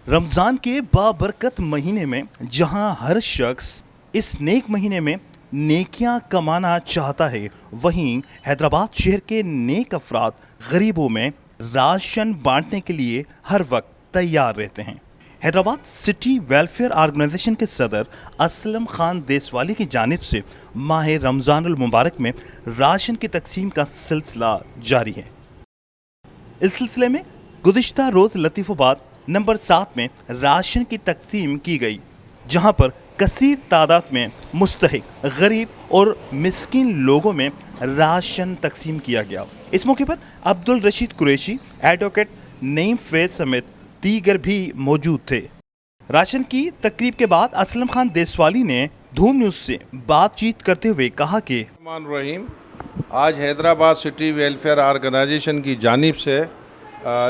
رمضان کے بابرکت مہینے میں جہاں ہر شخص اس نیک مہینے میں نیکیاں کمانا چاہتا ہے، وہیں حیدرآباد شہر کے نیک افراد غریبوں میں راشن بانٹنے کے لیے ہر وقت تیار رہتے ہیں۔ حیدرآباد سٹی ویلفیئر آرگنائزیشن کے صدر اسلم خان دیسوالی کی جانب سے ماہ رمضان المبارک میں راشن کی تقسیم کا سلسلہ جاری ہے۔ اس سلسلے میں گزشتہ روز لطیف آباد نمبر 7 میں راشن کی تقسیم کی گئی، جہاں پر کثیر تعداد میں مستحق غریب اور مسکین لوگوں میں راشن تقسیم کیا گیا۔ اس موقع پر عبدالرشید قریشی، ایڈوکیٹ نعیم فیض سمیت دیگر بھی موجود تھے۔ راشن کی تقریب کے بعد اسلم خان دیسوالی نے دھوم نیوز سے بات چیت کرتے ہوئے کہا کہ آج حیدرآباد سٹی ویلفیئر آرگنائزیشن کی جانب سے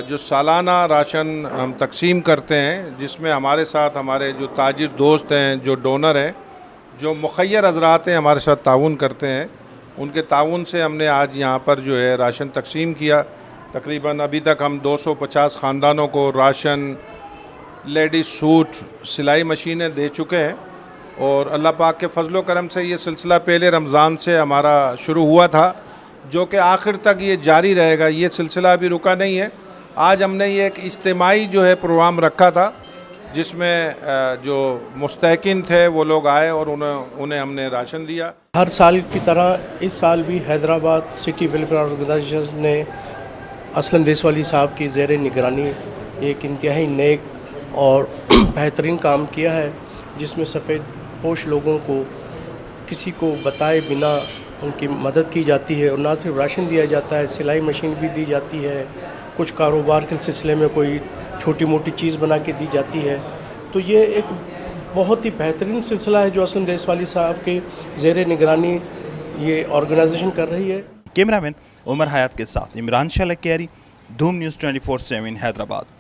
جو سالانہ راشن ہم تقسیم کرتے ہیں، جس میں ہمارے ساتھ ہمارے جو تاجر دوست ہیں، جو ڈونر ہیں، جو مخیر حضرات ہیں، ہمارے ساتھ تعاون کرتے ہیں، ان کے تعاون سے ہم نے آج یہاں پر جو ہے راشن تقسیم کیا۔ تقریباً ابھی تک ہم 250 خاندانوں کو راشن، لیڈیز سوٹ، سلائی مشینیں دے چکے ہیں، اور اللہ پاک کے فضل و کرم سے یہ سلسلہ پہلے رمضان سے ہمارا شروع ہوا تھا، جو کہ آخر تک یہ جاری رہے گا۔ یہ سلسلہ ابھی رکا نہیں ہے۔ آج ہم نے یہ ایک اجتماعی جو ہے پروگرام رکھا تھا، جس میں جو مستحقین تھے وہ لوگ آئے اور انہیں ہم نے راشن دیا۔ ہر سال کی طرح اس سال بھی حیدرآباد سٹی ویلفیئر آرگنائزیشن نے اسلم دیسوالی صاحب کی زیر نگرانی ایک انتہائی نیک اور بہترین کام کیا ہے، جس میں سفید پوش لوگوں کو کسی کو بتائے بنا ان کی مدد کی جاتی ہے، اور نہ صرف راشن دیا جاتا ہے، سلائی مشین بھی دی جاتی ہے، کچھ کاروبار کے سلسلے میں کوئی چھوٹی موٹی چیز بنا کے دی جاتی ہے۔ تو یہ ایک بہت ہی بہترین سلسلہ ہے جو اسلم دیسوالی صاحب کے زیر نگرانی یہ آرگنائزیشن کر رہی ہے۔ کیمرہ مین عمر حیات کے ساتھ عمران شاہ لکیری، دھوم نیوز 24/7 حیدرآباد۔